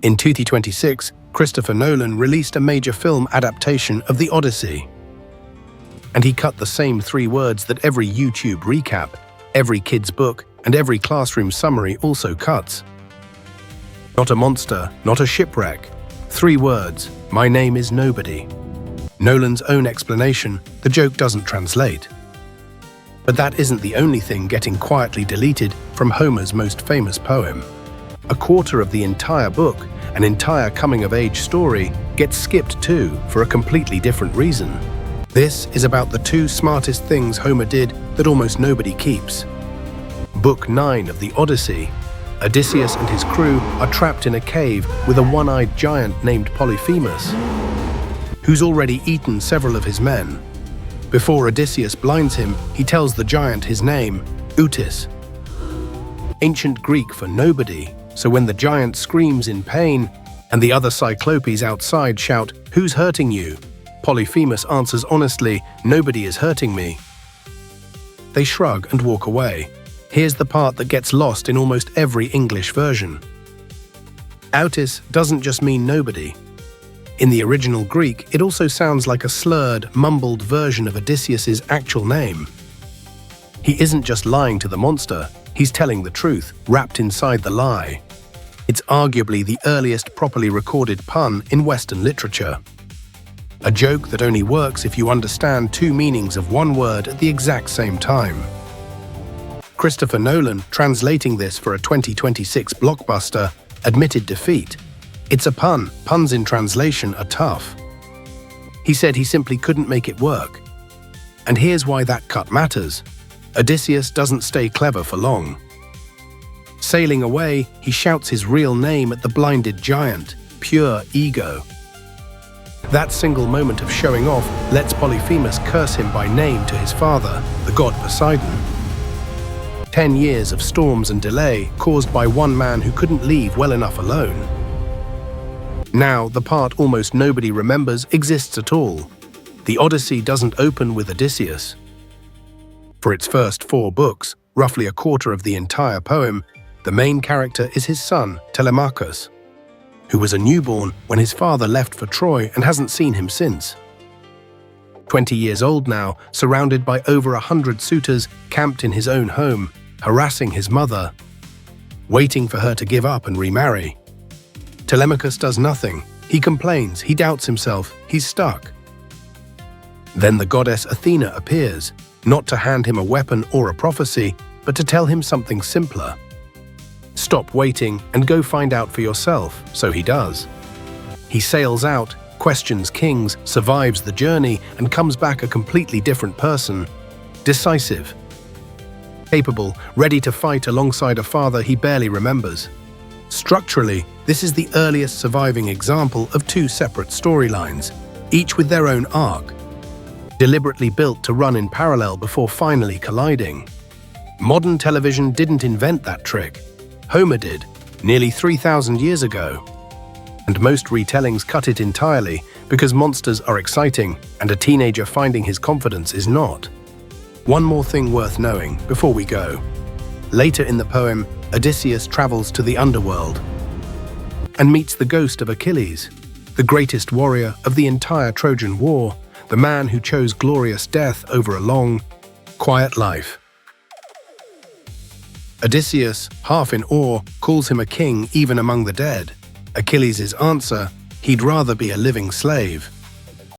In 2026, Christopher Nolan released a major film adaptation of the Odyssey. And he cut the same 3 words that every YouTube recap, every kid's book, and every classroom summary also cuts. Not a monster, not a shipwreck. 3 words, my name is nobody. Nolan's own explanation, the joke doesn't translate. But that isn't the only thing getting quietly deleted from Homer's most famous poem. A quarter of the entire book, an entire coming-of-age story, gets skipped too for a completely different reason. This is about the 2 smartest things Homer did that almost nobody keeps. Book 9 of the Odyssey, Odysseus and his crew are trapped in a cave with a one-eyed giant named Polyphemus, who's already eaten several of his men. Before Odysseus blinds him, he tells the giant his name, Otis, ancient Greek for nobody, so when the giant screams in pain and the other Cyclopes outside shout, "Who's hurting you?" Polyphemus answers honestly, "Nobody is hurting me." They shrug and walk away. Here's the part that gets lost in almost every English version. Otis doesn't just mean nobody. In the original Greek, it also sounds like a slurred, mumbled version of Odysseus's actual name. He isn't just lying to the monster, he's telling the truth, wrapped inside the lie. It's arguably the earliest properly recorded pun in Western literature. A joke that only works if you understand 2 meanings of one word at the exact same time. Christopher Nolan, translating this for a 2026 blockbuster, admitted defeat. It's a pun. Puns in translation are tough. He said he simply couldn't make it work. And here's why that cut matters. Odysseus doesn't stay clever for long. Sailing away, he shouts his real name at the blinded giant, pure ego. That single moment of showing off lets Polyphemus curse him by name to his father, the god Poseidon. 10 years of storms and delay caused by one man who couldn't leave well enough alone. Now, the part almost nobody remembers exists at all. The Odyssey doesn't open with Odysseus. For its first 4 books, roughly a quarter of the entire poem, the main character is his son, Telemachus, who was a newborn when his father left for Troy and hasn't seen him since. 20 years old now, surrounded by over 100 suitors camped in his own home, harassing his mother, waiting for her to give up and remarry. Telemachus does nothing. He complains, he doubts himself, he's stuck. Then the goddess Athena appears, not to hand him a weapon or a prophecy, but to tell him something simpler. Stop waiting and go find out for yourself, so he does. He sails out, questions kings, survives the journey, and comes back a completely different person. Decisive. Capable, ready to fight alongside a father he barely remembers. Structurally, this is the earliest surviving example of 2 separate storylines, each with their own arc, deliberately built to run in parallel before finally colliding. Modern television didn't invent that trick. Homer did, nearly 3,000 years ago. And most retellings cut it entirely because monsters are exciting and a teenager finding his confidence is not. One more thing worth knowing before we go. Later in the poem, Odysseus travels to the underworld and meets the ghost of Achilles, the greatest warrior of the entire Trojan War, the man who chose glorious death over a long, quiet life. Odysseus, half in awe, calls him a king even among the dead. Achilles' answer, he'd rather be a living slave.